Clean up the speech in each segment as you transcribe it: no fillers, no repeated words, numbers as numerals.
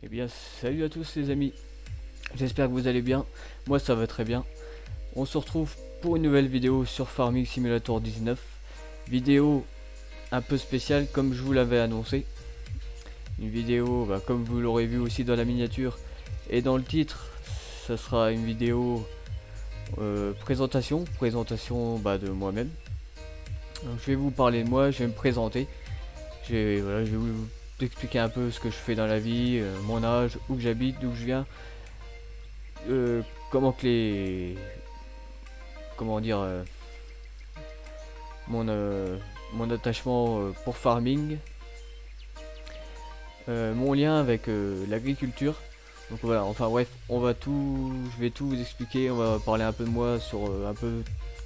Eh bien, salut à tous les amis, j'espère que vous allez bien, moi ça va très bien. On se retrouve pour une nouvelle vidéo sur Farming Simulator 19. Vidéo un peu spéciale comme je vous l'avais annoncé. Une vidéo, comme vous l'aurez vu aussi dans la miniature et dans le titre, ça sera une vidéo présentation de moi-même. Donc, je vais vous parler de moi, je vais me présenter. Je vais vous expliquer un peu ce que je fais dans la vie, mon âge, où que j'habite, d'où je viens. Comment que les comment dire mon mon attachement pour farming, mon lien avec l'agriculture. Donc voilà, enfin bref, je vais tout vous expliquer. On va parler un peu de moi sur un peu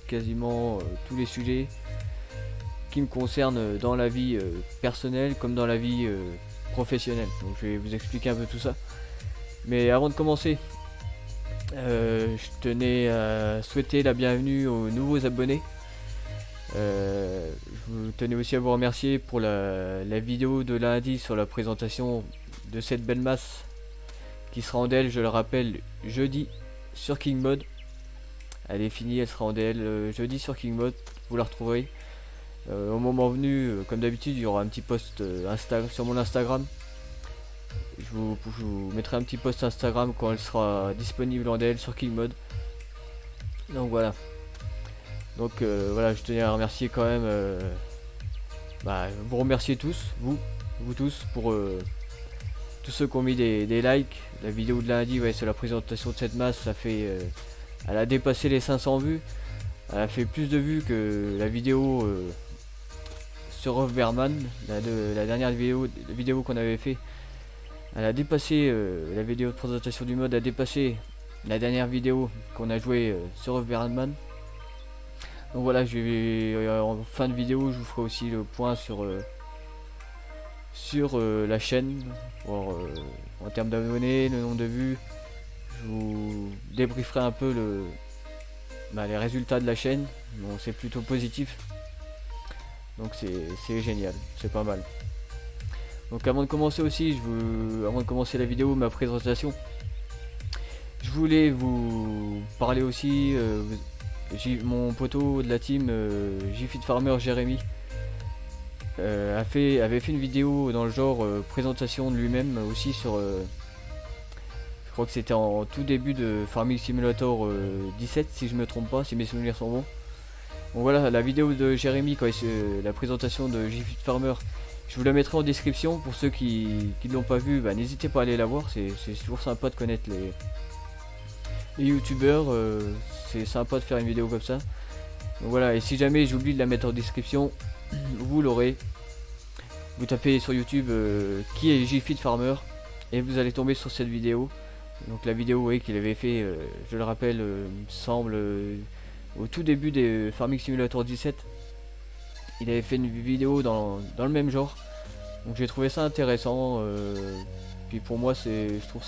quasiment tous les sujets qui me concernent dans la vie personnelle comme dans la vie professionnelle. Donc je vais vous expliquer un peu tout ça. Mais avant de commencer, je tenais à souhaiter la bienvenue aux nouveaux abonnés. Je vous tenais aussi à vous remercier pour la vidéo de lundi sur la présentation de cette belle masse qui sera en DL, je le rappelle, jeudi sur King Mode. Elle est finie, elle sera en DL jeudi sur King Mode, vous la retrouverez. Au moment venu, comme d'habitude, il y aura un petit post sur mon Instagram. Je vous mettrai un petit post Instagram quand elle sera disponible en DL sur King Mode. Donc voilà. Donc voilà, je tenais à remercier quand même, vous remercier tous, vous tous pour tous ceux qui ont mis des likes. La vidéo de lundi, ouais, c'est la présentation de cette masse, ça fait, elle a dépassé les 500 vues. Elle a fait plus de vues que la vidéo sur Overman, la dernière vidéo qu'on avait fait. Elle a dépassé, la vidéo de présentation du mode a dépassé la dernière vidéo qu'on a joué sur Overman. Donc voilà, en fin de vidéo, je vous ferai aussi le point sur la chaîne, voir, en termes d'abonnés, le nombre de vues. Je vous débrieferai un peu les résultats de la chaîne. Bon, c'est plutôt positif, donc c'est génial, c'est pas mal. Donc avant de commencer aussi, avant de commencer la vidéo, ma présentation, je voulais vous parler aussi. Mon poteau de la team JFit Farmer Jérémy avait fait une vidéo dans le genre présentation de lui-même aussi sur je crois que c'était en tout début de Farming Simulator 17 si je me trompe pas, si mes souvenirs sont bons. Donc voilà, la vidéo de Jérémy, la présentation de JFit Farmer, je vous la mettrai en description pour ceux qui ne l'ont pas vu. N'hésitez pas à aller la voir, c'est toujours sympa de connaître les youtubeurs, c'est sympa de faire une vidéo comme ça. Donc voilà, et si jamais j'oublie de la mettre en description, vous l'aurez. Vous tapez sur YouTube qui est JFit Farmer et vous allez tomber sur cette vidéo. Donc la vidéo qu'il avait fait, je le rappelle, il me semble, au tout début des Farming Simulator 17. Il avait fait une vidéo dans le même genre. Donc j'ai trouvé ça intéressant. Puis pour moi, je trouve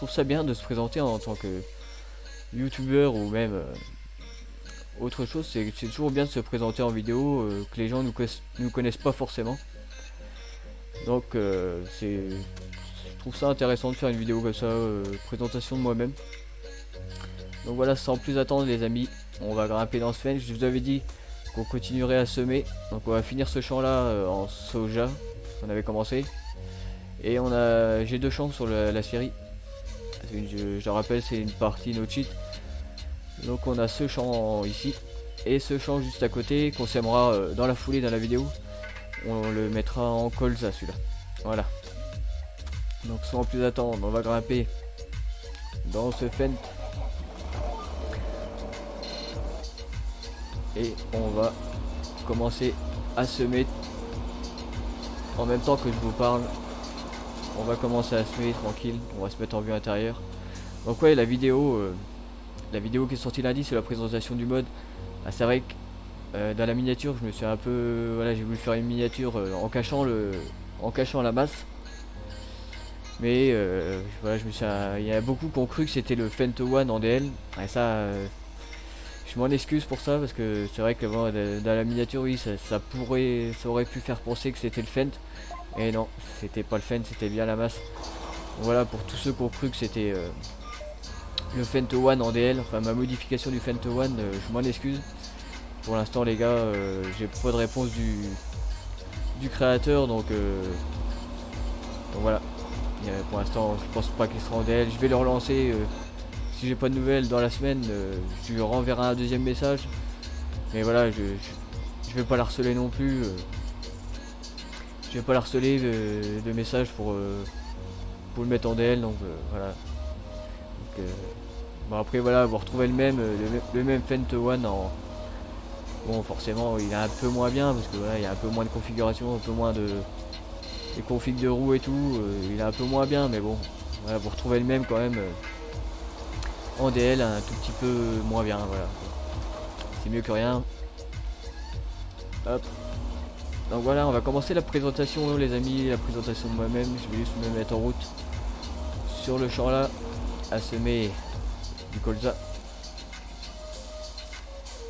ça bien de se présenter en tant que youtubeur ou même autre chose. C'est toujours bien de se présenter en vidéo, que les gens nous connaissent pas forcément. Donc je trouve ça intéressant de faire une vidéo comme ça, présentation de moi-même. Donc voilà, sans plus attendre les amis, on va grimper dans ce fence. Je vous avais dit qu'on continuerait à semer. Donc on va finir ce champ là en soja. On avait commencé. Et j'ai deux champs sur la série. Je rappelle, c'est une partie no cheat. Donc on a ce champ ici et ce champ juste à côté qu'on sèmera dans la foulée dans la vidéo. On le mettra en colza celui-là. Voilà. Donc sans plus attendre, on va grimper dans ce fent. Et on va commencer à semer en même temps que je vous parle. On va commencer à semer tranquille, on va se mettre en vue intérieure. Donc ouais, la vidéo qui est sortie lundi, c'est la présentation du mode. C'est vrai que dans la miniature, je me suis un peu, voilà, j'ai voulu faire une miniature en cachant la masse. Mais voilà, il y a beaucoup qui ont cru que c'était le Fent One en DL. Et ça, je m'en excuse pour ça parce que c'est vrai que bon, dans la miniature, oui, ça aurait pu faire penser que c'était le Fent. Et non, c'était pas le Fent, c'était bien la masse. Voilà, pour tous ceux qui ont cru que c'était le Fento One en DL, enfin ma modification du Fento One, je m'en excuse. Pour l'instant les gars, j'ai pas de réponse du créateur, donc voilà. Pour l'instant je pense pas qu'il sera en DL. Je vais le relancer, si j'ai pas de nouvelles dans la semaine, je lui renverrai un deuxième message. Mais voilà, je vais pas l'harceler non plus. Je vais pas l'harceler de messages pour le mettre en DL, donc voilà. Donc, bon après voilà, vous retrouvez le même Fento One en... Bon forcément il est un peu moins bien parce que voilà, il y a un peu moins de configuration, un peu moins de... Les configs de roues et tout, il est un peu moins bien, mais bon, voilà, vous retrouvez le même quand même en DL, un tout petit peu moins bien, voilà. C'est mieux que rien. Hop. Donc voilà, on va commencer la présentation les amis, la présentation de moi-même. Je vais juste me mettre en route sur le champ là, à semer du colza.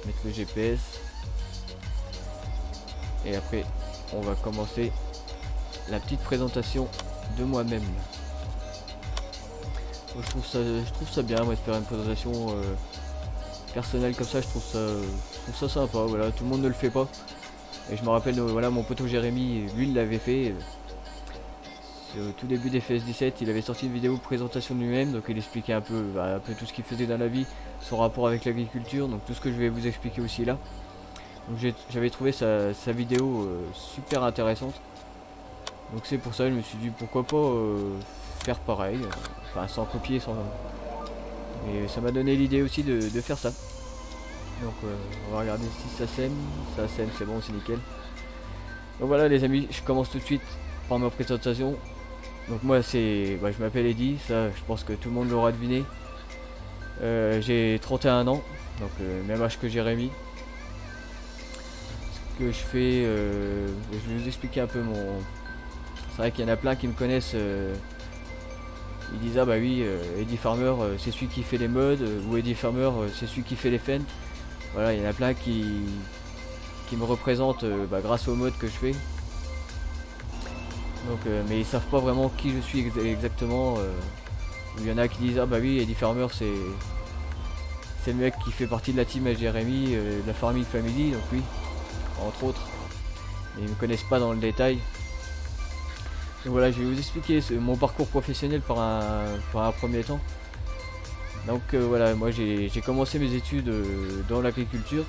Mettre le GPS. Et après, on va commencer la petite présentation de moi-même. Je trouve ça bien moi de faire une présentation personnelle comme ça, je trouve ça sympa, voilà, tout le monde ne le fait pas. Et je me rappelle, voilà, mon poteau Jérémy, lui il l'avait fait. Au tout début des FS17, il avait sorti une vidéo de présentation de lui-même, donc il expliquait un peu tout ce qu'il faisait dans la vie, son rapport avec l'agriculture, donc tout ce que je vais vous expliquer aussi là. Donc j'avais trouvé sa vidéo super intéressante. Donc c'est pour ça que je me suis dit pourquoi pas faire pareil, enfin sans copier, sans... Et ça m'a donné l'idée aussi de faire ça. Donc on va regarder si ça sème, c'est bon, c'est nickel. Donc voilà les amis, je commence tout de suite par ma présentation. Donc moi c'est, je m'appelle Eddy, ça je pense que tout le monde l'aura deviné. J'ai 31 ans, donc même âge que Jérémy. Ce que je fais, je vais vous expliquer un peu mon... C'est vrai qu'il y en a plein qui me connaissent, ils disent ah bah oui, Eddy Farmer c'est celui qui fait les mods, ou Eddy Farmer c'est celui qui fait les fans. Voilà, il y en a plein qui me représentent grâce aux mods que je fais. Donc, mais ils savent pas vraiment qui je suis exactement. Il y en a qui disent ah bah oui, Eddy Farmer c'est le mec qui fait partie de la team à Jérémy, de la Farming Family, donc oui, entre autres. Et ils me connaissent pas dans le détail. Donc voilà, je vais vous expliquer mon parcours professionnel par un premier temps. Donc voilà, moi j'ai commencé mes études dans l'agriculture.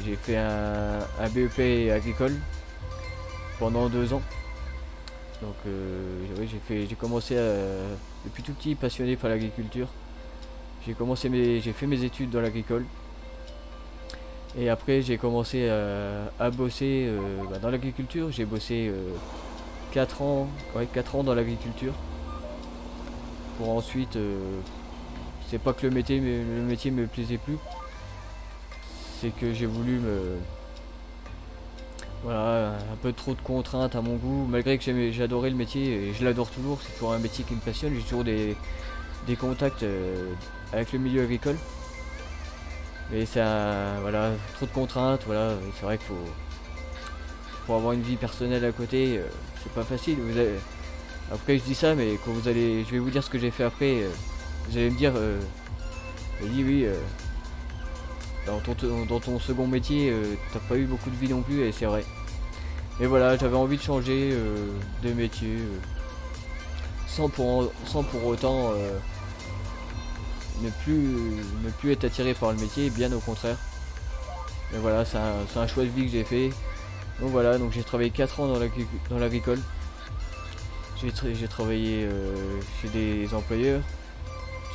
J'ai fait un BEP agricole pendant 2 ans. Donc oui, j'ai commencé depuis tout petit passionné par l'agriculture. J'ai fait mes études dans l'agricole. Et après j'ai commencé à bosser dans l'agriculture. J'ai bossé 4 ans, 4 ans dans l'agriculture. Pour ensuite, c'est pas que le métier me plaisait plus. C'est que j'ai voulu voilà, un peu trop de contraintes à mon goût, malgré que j'adorais le métier et je l'adore toujours, c'est toujours un métier qui me passionne, j'ai toujours des contacts avec le milieu agricole. Mais ça, voilà, trop de contraintes, voilà, c'est vrai qu'il faut avoir une vie personnelle à côté, c'est pas facile. Après je dis ça, mais quand je vais vous dire ce que j'ai fait après, vous allez me dire, oui, dans ton second métier, t'as pas eu beaucoup de vie non plus, et c'est vrai. Et voilà, j'avais envie de changer de métier, sans pour autant ne plus être attiré par le métier, bien au contraire. Mais voilà, c'est un choix de vie que j'ai fait. Donc voilà, donc j'ai travaillé 4 ans dans l'agricole. J'ai travaillé chez des employeurs.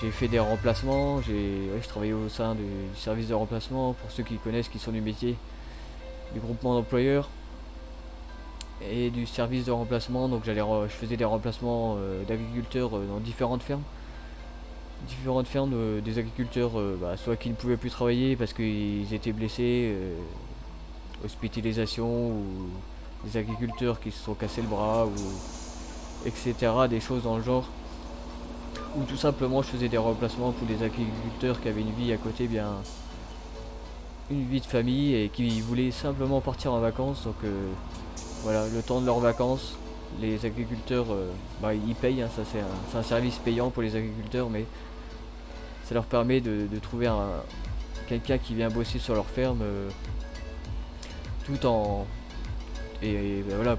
J'ai fait des remplacements, je travaillais au sein du service de remplacement, pour ceux qui connaissent, qui sont du métier, du groupement d'employeurs et du service de remplacement. Donc je faisais des remplacements d'agriculteurs dans différentes fermes. Des agriculteurs soit qui ne pouvaient plus travailler parce qu'ils étaient blessés, hospitalisation, ou des agriculteurs qui se sont cassés le bras, ou etc. Des choses dans le genre. Ou tout simplement je faisais des remplacements pour des agriculteurs qui avaient une vie à côté, une vie de famille, et qui voulaient simplement partir en vacances. Donc voilà, le temps de leurs vacances, les agriculteurs, bah, ils payent, hein, ça c'est un service payant pour les agriculteurs, mais ça leur permet de trouver quelqu'un qui vient bosser sur leur ferme tout en... Et ben voilà,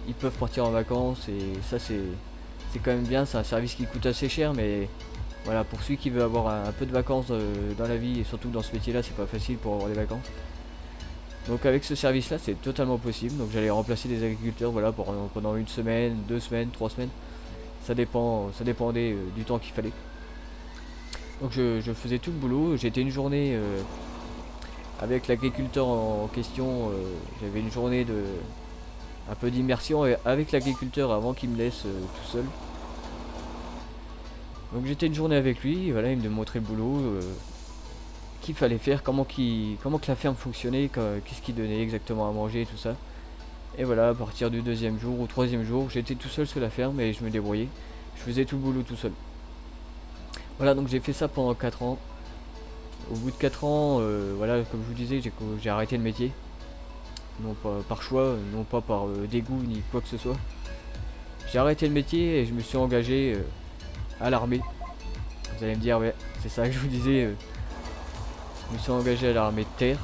ils peuvent partir en vacances et ça c'est quand même bien, c'est un service qui coûte assez cher, mais voilà, pour celui qui veut avoir un peu de vacances dans la vie et surtout dans ce métier là, c'est pas facile pour avoir des vacances. Donc avec ce service là c'est totalement possible, donc j'allais remplacer des agriculteurs voilà, pendant une semaine, 2 semaines, 3 semaines, ça dépendait du temps qu'il fallait. Donc je faisais tout le boulot, j'étais une journée avec l'agriculteur en question, j'avais une journée de un peu d'immersion avec l'agriculteur avant qu'il me laisse tout seul. Donc j'étais une journée avec lui, voilà, il me montrait le boulot, qu'il fallait faire, comment que la ferme fonctionnait, qu'est-ce qu'il donnait exactement à manger et tout ça. Et voilà, à partir du deuxième jour ou troisième jour, j'étais tout seul sur la ferme et je me débrouillais. Je faisais tout le boulot tout seul. Voilà, donc j'ai fait ça pendant 4 ans. Au bout de 4 ans, voilà, comme je vous disais, j'ai arrêté le métier. Non pas par choix, non pas par dégoût ni quoi que ce soit. J'ai arrêté le métier et je me suis engagé à l'armée. Vous allez me dire, ouais, c'est ça que je vous disais. Je me suis engagé à l'armée de terre.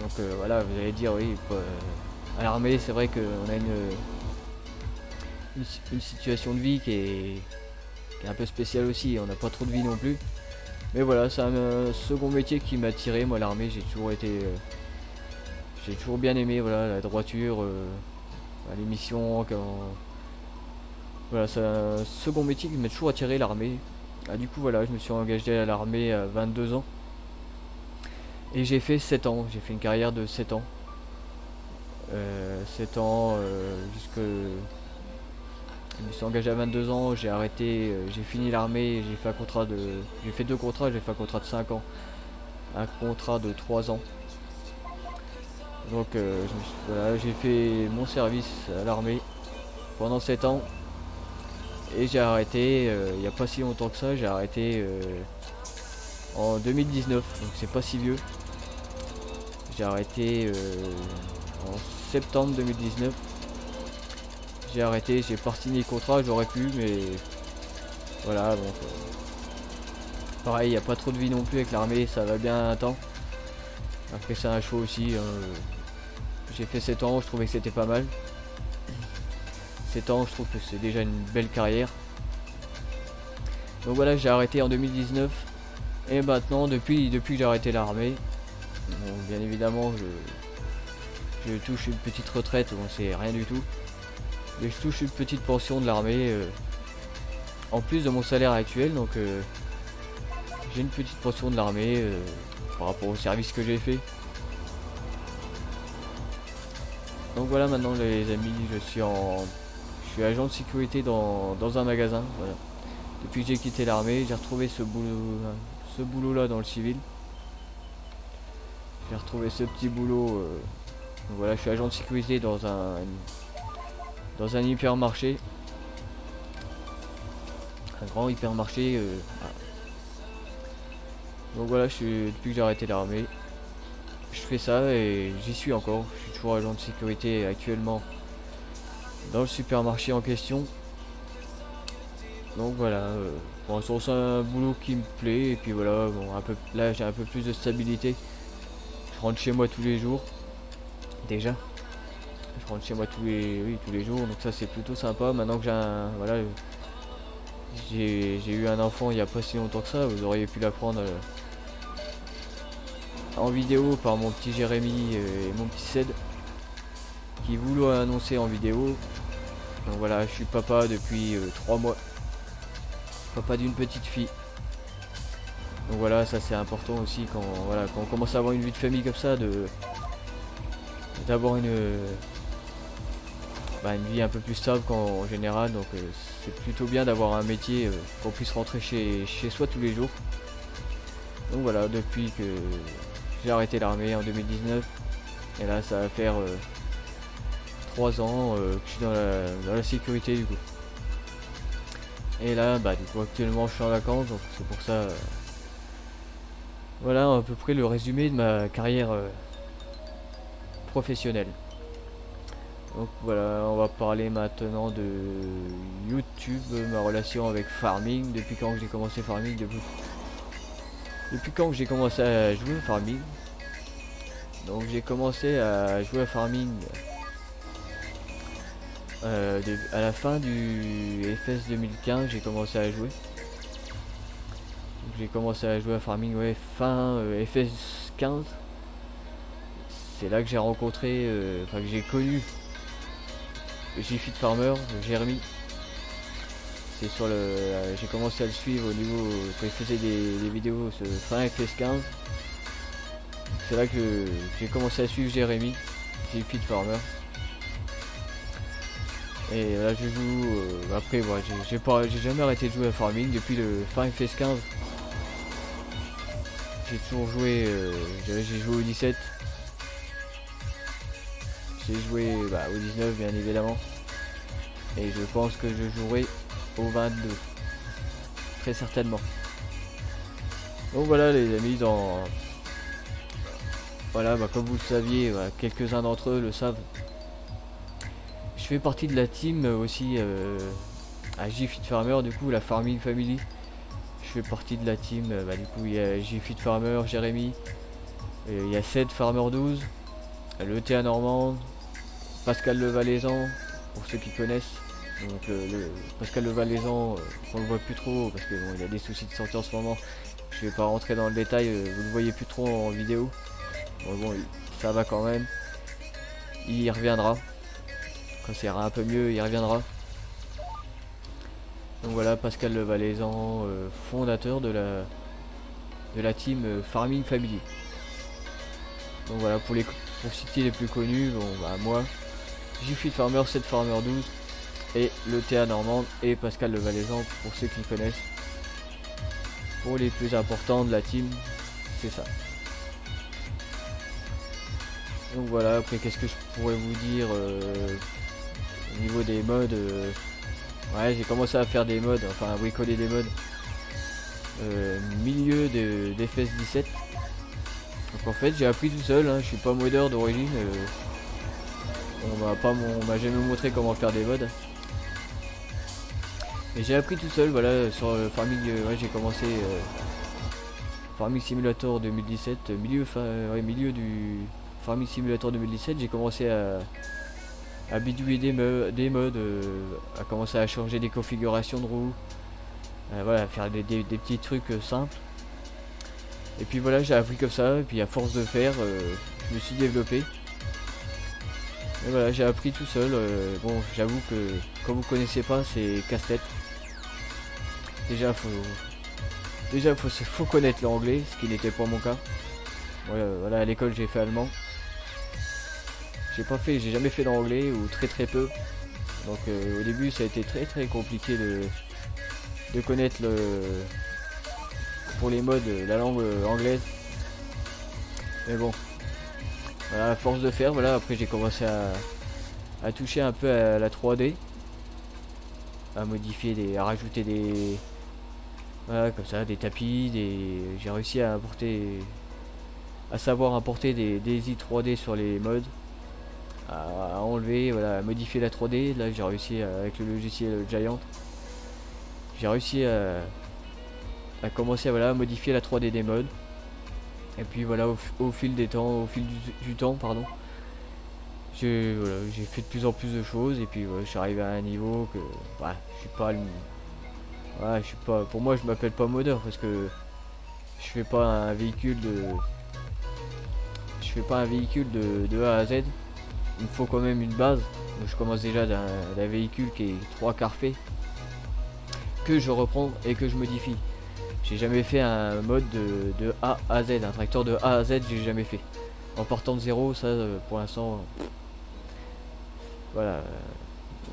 Donc voilà, vous allez dire, oui, à l'armée, c'est vrai qu'on a une situation de vie qui est un peu spéciale aussi. On n'a pas trop de vie non plus. Mais voilà, c'est un second métier qui m'a attiré. Moi, l'armée, j'ai toujours bien aimé, voilà, la droiture, les missions. Voilà, c'est un second métier qui m'a toujours attiré, l'armée. Ah, du coup, voilà, je me suis engagé à l'armée à 22 ans. Et j'ai fait 7 ans, j'ai fait une carrière de 7 ans. 7 ans, jusque... Je me suis engagé à 22 ans, j'ai arrêté, j'ai fini l'armée, j'ai fait un contrat de... J'ai fait 2 contrats, j'ai fait un contrat de 5 ans. Un contrat de 3 ans. Donc voilà, j'ai fait mon service à l'armée pendant 7 ans. Et j'ai arrêté, il n'y a pas si longtemps que ça, j'ai arrêté en 2019, donc c'est pas si vieux. J'ai arrêté en septembre 2019. J'ai arrêté, j'ai pas signé le contrat, j'aurais pu, mais voilà, donc pareil, il n'y a pas trop de vie non plus avec l'armée, ça va bien un temps. Après c'est un choix aussi, hein. J'ai fait 7 ans, je trouvais que c'était pas mal. 7 ans, je trouve que c'est déjà une belle carrière. Donc voilà, j'ai arrêté en 2019. Et maintenant, depuis que j'ai arrêté l'armée, bon, bien évidemment, je touche une petite retraite, bon, c'est rien du tout. Mais je touche une petite pension de l'armée en plus de mon salaire actuel. Donc j'ai une petite pension de l'armée par rapport au service que j'ai fait. Donc voilà, maintenant les amis, je suis agent de sécurité dans un magasin. Voilà. Depuis que j'ai quitté l'armée, j'ai retrouvé ce boulot là dans le civil. J'ai retrouvé ce petit boulot. Donc voilà, je suis agent de sécurité dans un hypermarché. Un grand hypermarché. Donc voilà, depuis que j'ai arrêté l'armée, je fais ça et j'y suis encore. Je suis toujours agent de sécurité actuellement dans le supermarché en question. Donc voilà, pour l'instant c'est un boulot qui me plaît et puis voilà, bon, là j'ai un peu plus de stabilité. Je rentre chez moi tous les jours déjà. Je rentre chez moi tous les jours, donc ça c'est plutôt sympa. Maintenant que voilà, j'ai eu un enfant il n'y a pas si longtemps que ça, vous auriez pu l'apprendre en vidéo par mon petit Jérémy et mon petit Ced qui vous l'a annoncé en vidéo. Donc voilà, je suis papa depuis 3 mois. Papa d'une petite fille. Donc voilà, ça c'est important aussi quand on commence à avoir une vie de famille comme ça, d'avoir une vie un peu plus stable en général. Donc c'est plutôt bien d'avoir un métier qu'on puisse rentrer chez soi tous les jours. Donc voilà, depuis que j'ai arrêté l'armée en 2019, et là ça va faire 3 ans que je suis dans la sécurité du coup. Et là du coup actuellement je suis en vacances, donc c'est pour ça. Voilà à peu près le résumé de ma carrière professionnelle. Donc voilà, on va parler maintenant de YouTube, ma relation avec Farming, depuis quand j'ai commencé Farming, depuis quand j'ai commencé à jouer à Farming. Donc j'ai commencé à jouer à Farming à la fin du FS 2015, j'ai commencé à jouer. J'ai commencé à jouer à Farming, ouais, fin FS 15. C'est là que j'ai rencontré, enfin que j'ai connu J-Fit Farmer, Jérémy. C'est sur le, j'ai commencé à le suivre au niveau quand il faisait des vidéos fin FS15. C'est là que j'ai commencé à suivre Jérémy, J-Fit Farmer. Et là je joue, après ouais, j'ai jamais arrêté de jouer à Farming depuis le fin FS15. J'ai toujours joué, j'ai joué au 17. J'ai joué au 19 bien évidemment. Et je pense que je jouerai au 22. Très certainement. Donc voilà les amis, voilà, comme vous le saviez, quelques-uns d'entre eux le savent. Je fais partie de la team aussi à J-Fit Farmer, du coup la Farming Family. Je fais partie de la team, du coup il y a J-Fit Farmer, Jérémy, il y a Ced Farmer 12, le TA Normand, Pascal Le Valaisan, pour ceux qui connaissent. Donc Pascal Le Valaisan, on le voit plus trop parce que bon, il a des soucis de santé en ce moment. Je vais pas rentrer dans le détail, vous le voyez plus trop en vidéo. Bon, ça va quand même. Il reviendra. Quand ça ira un peu mieux, il reviendra. Donc voilà, Pascal Le Valaisan, fondateur de la team Farming Family. Donc voilà, pour citer les plus connus, bon moi, J-Fit Farmer, Ced Farmer 12 et le TA Normand et Pascal Le Valaisan pour ceux qui connaissent. Pour les plus importants de la team, c'est ça. Donc voilà, après qu'est-ce que je pourrais vous dire au niveau des modes, ouais, j'ai commencé à faire des modes, enfin à bricoler des modes milieu d'FS 17. Donc en fait j'ai appris tout seul, je suis pas modeur d'origine, on m'a jamais montré comment faire des modes. Mais j'ai appris tout seul, voilà, sur Farming, ouais, j'ai commencé Farming Simulator 2017, milieu du Farming Simulator 2017, j'ai commencé à bidouiller des modes, à commencer à changer des configurations de roues, voilà, faire des petits trucs simples. Et puis voilà, j'ai appris comme ça, et puis à force de faire, je me suis développé. Et voilà, j'ai appris tout seul. Bon, j'avoue que quand vous connaissez pas, c'est casse-tête. Déjà, faut connaître l'anglais, ce qui n'était pas mon cas. Voilà, à l'école j'ai fait allemand. J'ai jamais fait d'anglais ou très peu. Donc au début ça a été très compliqué de connaître pour les modes la langue anglaise. Mais bon, voilà, à force de faire, voilà, après j'ai commencé à toucher un peu à la 3D, à modifier à rajouter des, voilà, comme ça, des tapis, j'ai réussi à savoir importer des i3D sur les modes, à enlever, voilà, à modifier la 3D. Là j'ai réussi avec le logiciel Giant, j'ai réussi à commencer à modifier la 3D des modes. Et puis voilà, au fil du temps, pardon, j'ai fait de plus en plus de choses. Et puis je suis arrivé à un niveau que je suis pas pour moi je m'appelle pas modeur parce que je fais pas un véhicule de A à Z. Il me faut quand même une base. Donc je commence déjà d'un véhicule qui est 3/4 fait, que je reprends et que je modifie. J'ai jamais fait un mode de A à Z, un tracteur de A à Z, j'ai jamais fait. En partant de zéro, ça pour l'instant, voilà,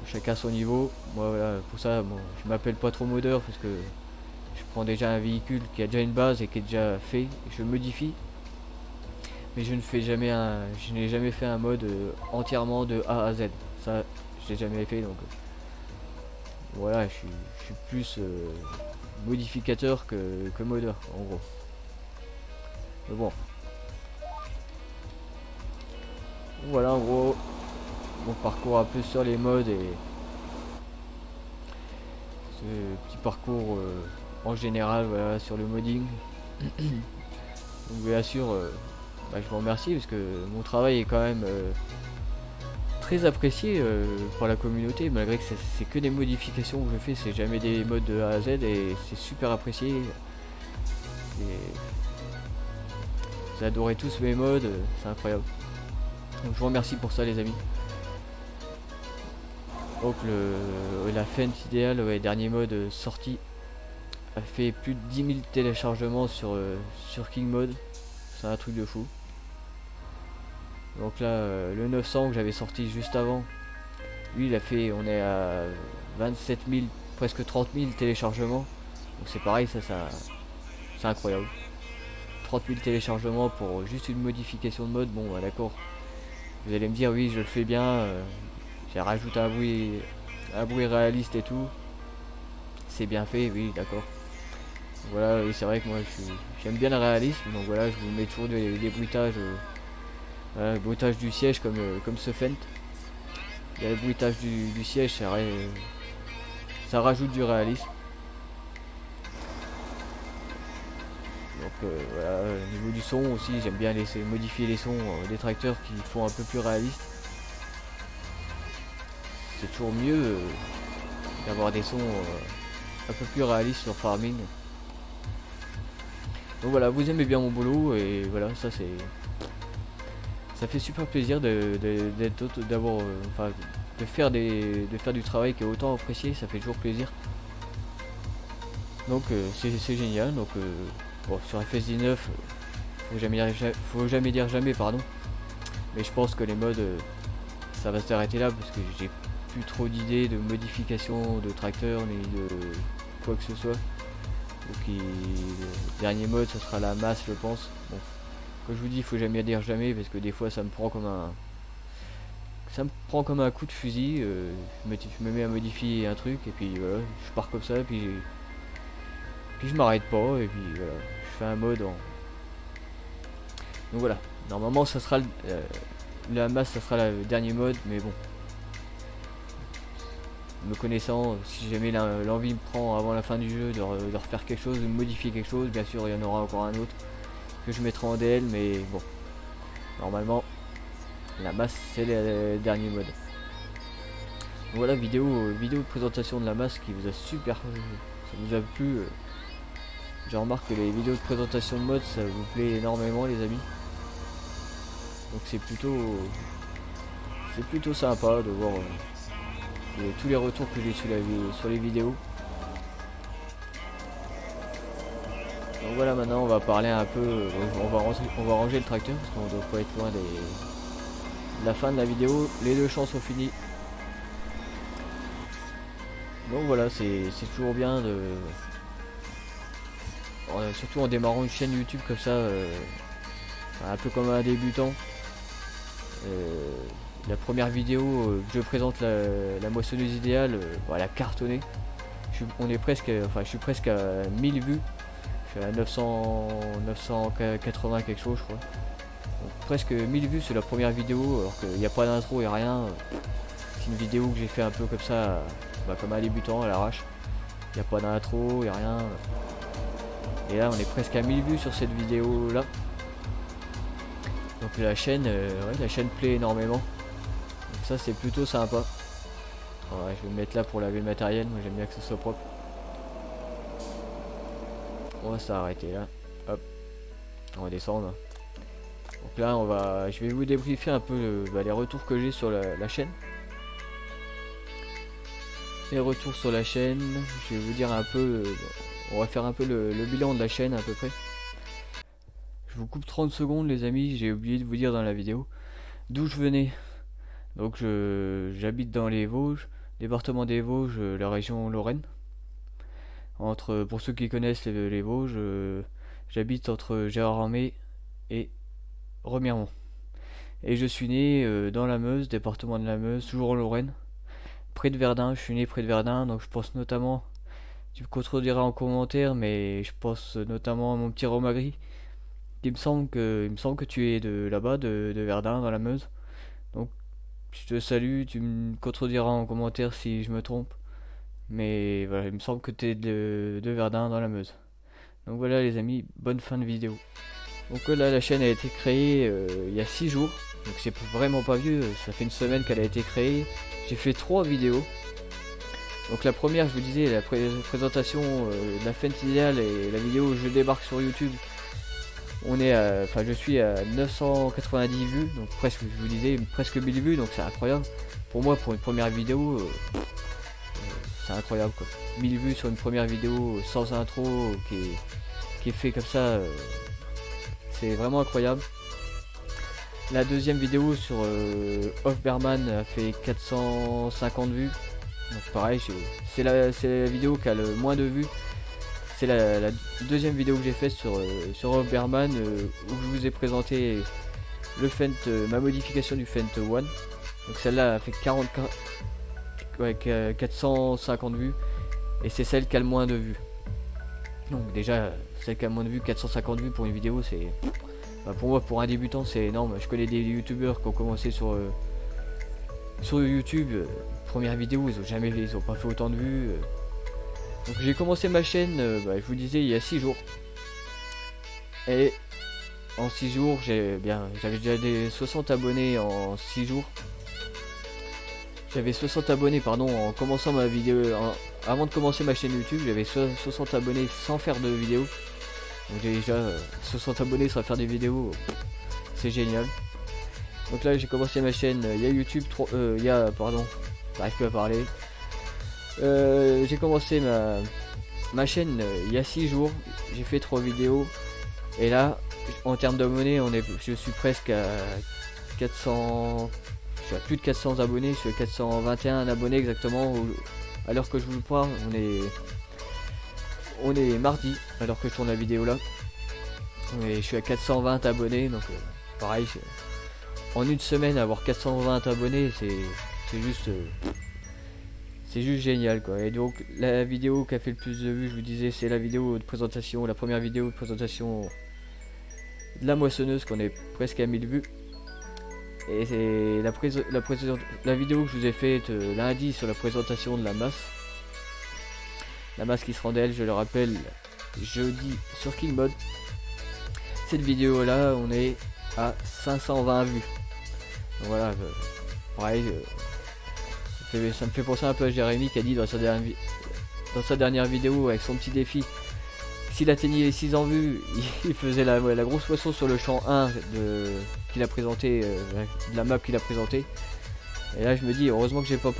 chacun son niveau. Moi voilà, pour ça, bon, je m'appelle pas trop modeur parce que je prends déjà un véhicule qui a déjà une base et qui est déjà fait, je modifie. Mais je n'ai jamais fait un mode entièrement de A à Z. Ça, je l'ai jamais fait, donc voilà, je suis plus modificateur que modeur en gros. Mais bon, voilà en gros mon parcours un peu sur les mods et ce petit parcours en général, voilà, sur le modding. Donc bien sûr, je vous remercie parce que mon travail est quand même très apprécié par la communauté, malgré que c'est que des modifications que je fais, c'est jamais des mods de A à Z et c'est super apprécié. Et vous adorez tous mes mods, c'est incroyable. Donc je vous remercie pour ça les amis. Donc la Fent idéale, ouais, dernier mode sorti, a fait plus de 10 000 téléchargements sur King Mode. C'est un truc de fou. Donc là, le 900 que j'avais sorti juste avant, lui il a fait, on est à 27 000, presque 30 000 téléchargements. Donc c'est pareil, ça c'est incroyable. 30 000 téléchargements pour juste une modification de mode, bon bah, d'accord. Vous allez me dire oui je le fais bien, j'ai rajouté un bruit réaliste et tout. C'est bien fait, oui d'accord. Voilà, et c'est vrai que moi j'aime bien le réalisme, donc voilà, je vous mets toujours des bruitages, voilà, le bruitage du siège comme ce Fent. Il y a le bruitage du siège, ça rajoute du réalisme. Donc voilà, au niveau du son aussi, j'aime bien modifier les sons des tracteurs qui font un peu plus réalistes. C'est toujours mieux d'avoir des sons un peu plus réalistes sur Farming. Donc voilà, vous aimez bien mon boulot et voilà, ça fait super plaisir d'avoir enfin de faire du travail qui est autant apprécié, ça fait toujours plaisir. Donc c'est génial. Donc bon, sur FS19, faut jamais dire jamais, pardon. Mais je pense que les mods ça va s'arrêter là parce que j'ai plus trop d'idées de modification de tracteur ni de quoi que ce soit. Donc le dernier mode ce sera la masse je pense. Bon, comme je vous dis, il faut jamais dire jamais parce que des fois ça me prend comme un coup de fusil. Je me mets à modifier un truc et puis voilà, je pars comme ça et puis je m'arrête pas et puis voilà, je fais un mode en. Donc voilà, normalement ça sera la masse, ça sera le dernier mode, mais bon, me connaissant, si jamais l'envie me prend avant la fin du jeu de refaire quelque chose, de modifier quelque chose, bien sûr il y en aura encore un autre que je mettrai en DL, mais bon, normalement la masse c'est le dernier mode. Donc voilà, vidéo de présentation de la masse qui vous a ça vous a plu. Je remarque que les vidéos de présentation de mode ça vous plaît énormément les amis. Donc c'est plutôt sympa de voir tous les retours que j'ai sur les vidéos. Donc voilà, maintenant on va parler un peu, on va ranger le tracteur parce qu'on doit pas être loin de la fin de la vidéo. Les deux champs sont finis. Donc voilà, c'est toujours bien de, surtout en démarrant une chaîne YouTube comme ça, un peu comme un débutant. La première vidéo que je présente la moissonneuse idéale, elle a cartonné. Je suis presque à 1000 vues. Je suis à 980 quelque chose je crois. Donc, presque 1000 vues sur la première vidéo alors qu'il n'y a pas d'intro et rien. C'est une vidéo que j'ai fait un peu comme ça, comme un débutant à l'arrache. Il n'y a pas d'intro, il n'y a rien. Et là on est presque à 1000 vues sur cette vidéo là. Donc la chaîne plaît énormément. Donc ça c'est plutôt sympa. Ouais, je vais me mettre là pour laver le matériel, moi j'aime bien que ce soit propre. On va s'arrêter là. Hop. On va descendre. Donc là je vais vous débriefer un peu les retours que j'ai sur la chaîne. Les retours sur la chaîne, je vais vous dire un peu, on va faire un peu le bilan de la chaîne à peu près. Je vous coupe 30 secondes les amis, j'ai oublié de vous dire dans la vidéo d'où je venais. Donc j'habite dans les Vosges, département des Vosges, la région Lorraine. Pour ceux qui connaissent les Vosges, j'habite entre Gérardmer et Remiremont. Et je suis né dans la Meuse, département de la Meuse, toujours en Lorraine, près de Verdun. Je suis né près de Verdun, donc je pense notamment, tu me contrediras en commentaire, mais je pense notamment à mon petit Romagri. Il me semble que tu es de là-bas, de Verdun, dans la Meuse. Donc je te salue, tu me contrediras en commentaire si je me trompe. Mais voilà, il me semble que t'es de Verdun dans la Meuse. Donc voilà les amis, bonne fin de vidéo. Donc là la chaîne a été créée il y a 6 jours. Donc c'est vraiment pas vieux, ça fait une semaine qu'elle a été créée. J'ai fait 3 vidéos. Donc la première, je vous disais, la présentation de la fente idéale et la vidéo où je débarque sur YouTube. Enfin je suis à 990 vues, donc presque, je vous disais, presque 1000 vues, donc c'est incroyable. Pour moi, pour une première vidéo, c'est incroyable quoi. 1000 vues sur une première vidéo sans intro qui est fait comme ça, c'est vraiment incroyable. La deuxième vidéo sur Hofberman a fait 450 vues. Donc pareil, c'est la vidéo qui a le moins de vues. C'est la deuxième vidéo que j'ai faite sur Hofberman où je vous ai présenté le Fent, ma modification du Fent One. Donc celle-là a fait 450 vues. Et c'est celle qui a le moins de vues. Donc déjà, celle qui a le moins de vues, 450 vues pour une vidéo, c'est... Bah pour moi, pour un débutant, c'est énorme. Je connais des youtubeurs qui ont commencé sur YouTube. Première vidéo, ils ont pas fait autant de vues. Donc j'ai commencé ma chaîne, je vous disais, il y a 6 jours. Et en 6 jours, j'avais déjà des 60 abonnés en 6 jours. J'avais 60 abonnés, pardon, en commençant ma vidéo. Avant de commencer ma chaîne YouTube, j'avais 60 abonnés sans faire de vidéo. Donc j'ai déjà 60 abonnés sans faire des vidéos. C'est génial. Donc là, j'ai commencé ma chaîne. Il y a YouTube, j'arrive plus à parler. J'ai commencé ma chaîne il y a 6 jours. J'ai fait 3 vidéos. Et là, en termes d'abonnés, je suis presque à 400. Je suis à plus de 400 abonnés. Je suis à 421 abonnés exactement. À l'heure que je vous parle, on est mardi, alors que je tourne la vidéo là. Et je suis à 420 abonnés. Donc pareil, en une semaine, avoir 420 abonnés, c'est juste. C'est juste génial quoi. Et donc la vidéo qui a fait le plus de vues, je vous disais, c'est la vidéo de présentation, la première vidéo de présentation de la moissonneuse, qu'on est presque à 1000 vues. Et c'est la vidéo que je vous ai faite lundi sur la présentation de la masse. La masse qui se rendait, je le rappelle, jeudi sur Kingmod. Cette vidéo là, on est à 520 vues. Donc voilà, pareil. Ça me fait penser un peu à Jérémy qui a dit dans sa dernière vidéo avec son petit défi, s'il atteignait les 600 vues, il faisait la grosse moisson sur le champ 1 qu'il a présenté, de la map qu'il a présenté. Et là je me dis heureusement que j'ai pas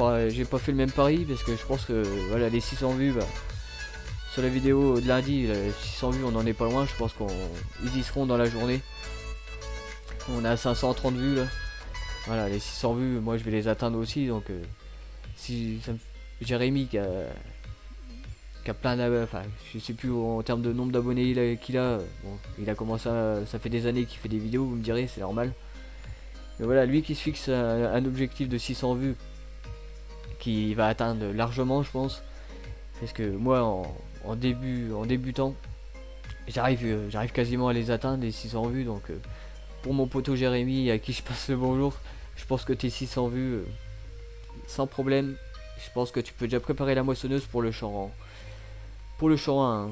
fait le même pari, parce que je pense que voilà, les 600 vues, sur la vidéo de lundi, les 600 vues on en est pas loin, je pense qu'ils y seront dans la journée. On a 530 vues là. Voilà, les 600 vues, moi je vais les atteindre aussi, donc Jérémy qui a plein d'abonnés, enfin je sais plus en termes de nombre d'abonnés qu'il a, bon, il a commencé ça fait des années qu'il fait des vidéos, vous me direz, c'est normal. Mais voilà, lui qui se fixe un objectif de 600 vues, qui va atteindre largement je pense, parce que moi en débutant, j'arrive quasiment à les atteindre les 600 vues, donc pour mon poteau Jérémy à qui je passe le bonjour, je pense que tes 600 vues sans problème. Je pense que tu peux déjà préparer la moissonneuse pour le champ 1.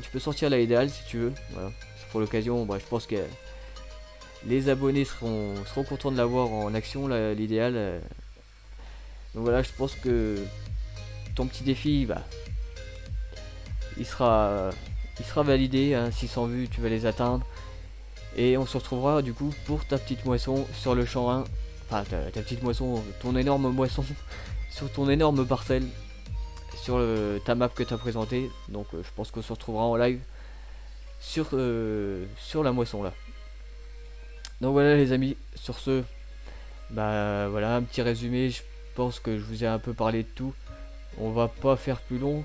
Tu peux sortir la idéale si tu veux. Voilà. Pour l'occasion, je pense que les abonnés seront contents de l'avoir en action, l'idéal. Donc voilà, je pense que ton petit défi, il sera validé. 600 vues, tu vas les atteindre. Et on se retrouvera du coup pour ta petite moisson sur le champ 1. Enfin ta petite moisson, ton énorme moisson sur ton énorme parcelle, sur ta map que tu as présentée. Donc je pense qu'on se retrouvera en live sur la moisson là. Donc voilà les amis, sur ce, voilà un petit résumé. Je pense que je vous ai un peu parlé de tout. On va pas faire plus long.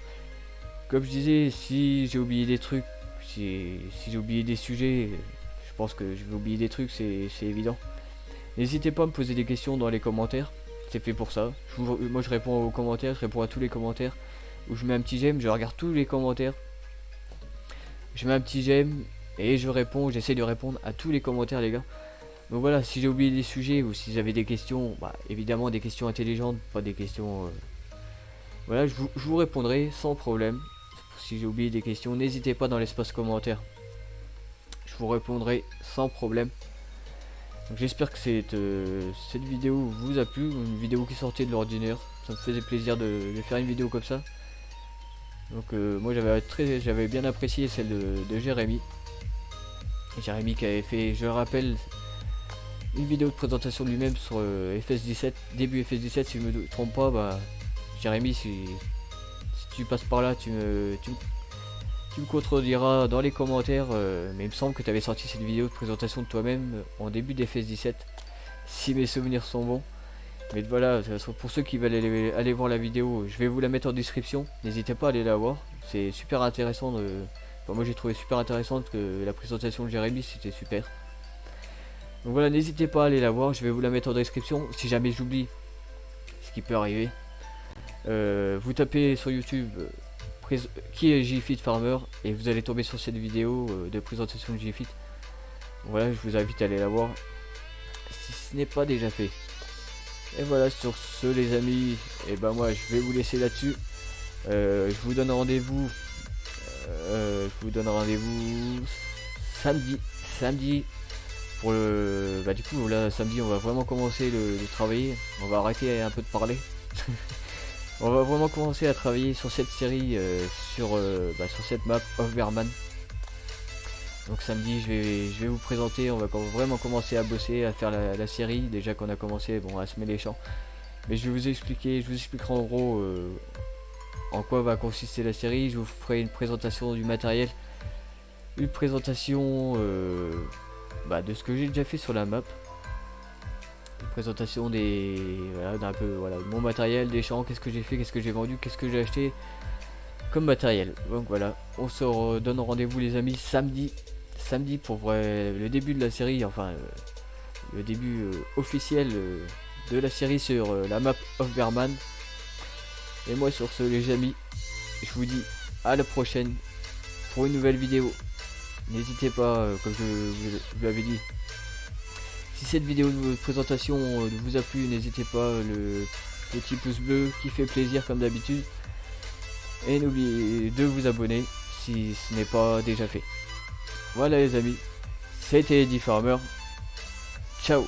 Comme je disais, si j'ai oublié des trucs, si j'ai oublié des sujets, je pense que je vais oublier des trucs, c'est évident. N'hésitez pas à me poser des questions dans les commentaires, c'est fait pour ça. Moi je réponds aux commentaires, je réponds à tous les commentaires. Ou je mets un petit j'aime, je regarde tous les commentaires. Je mets un petit j'aime et je réponds, j'essaie de répondre à tous les commentaires les gars. Donc voilà, si j'ai oublié des sujets ou si vous avez des questions, bah, évidemment des questions intelligentes, pas des questions... Voilà, je vous répondrai sans problème. Si j'ai oublié des questions, n'hésitez pas dans l'espace commentaire. Je vous répondrai sans problème. Donc j'espère que cette vidéo vous a plu, une vidéo qui sortait de l'ordinaire. Ça me faisait plaisir de faire une vidéo comme ça. Donc moi j'avais bien apprécié celle de Jérémy. Jérémy qui avait fait, je le rappelle, une vidéo de présentation de lui-même sur FS17, début FS17 si je me trompe pas. Bah, Jérémy, si tu passes par là, tu me contrediras dans les commentaires, mais il me semble que tu avais sorti cette vidéo de présentation de toi-même en début d'FS17, si mes souvenirs sont bons. Mais voilà, pour ceux qui veulent aller voir la vidéo, je vais vous la mettre en description, n'hésitez pas à aller la voir, c'est super intéressant. Enfin, moi j'ai trouvé super intéressante que la présentation de Jérémy, c'était super. Donc voilà, n'hésitez pas à aller la voir, je vais vous la mettre en description, si jamais j'oublie, ce qui peut arriver. Vous tapez sur YouTube qui est JFit Farmer et vous allez tomber sur cette vidéo de présentation de JFit. Voilà, je vous invite à aller la voir si ce n'est pas déjà fait. Et voilà, sur ce les amis, et ben moi je vais vous laisser là-dessus. Je vous donne rendez-vous samedi pour le du coup là samedi on va vraiment commencer le travailler. On va arrêter un peu de parler. On va vraiment commencer à travailler sur cette série, sur cette map Overman. Donc samedi je vais vous présenter, on va vraiment commencer à bosser, à faire la série, déjà qu'on a commencé à semer les champs. Mais je vous expliquerai en gros en quoi va consister la série, je vous ferai une présentation du matériel, une présentation de ce que j'ai déjà fait sur la map. Présentation d'un peu de mon matériel, des champs, qu'est-ce que j'ai fait, qu'est-ce que j'ai vendu, qu'est-ce que j'ai acheté comme matériel. Donc voilà, on se donne rendez-vous les amis samedi pour le début de la série, enfin le début officiel de la série sur la map Overman. Et moi sur ce les amis, je vous dis à la prochaine pour une nouvelle vidéo. N'hésitez pas, comme je vous l'avais dit, si cette vidéo de présentation vous a plu, n'hésitez pas le petit pouce bleu qui fait plaisir comme d'habitude. Et n'oubliez de vous abonner si ce n'est pas déjà fait. Voilà les amis, c'était Eddie Farmer. Ciao.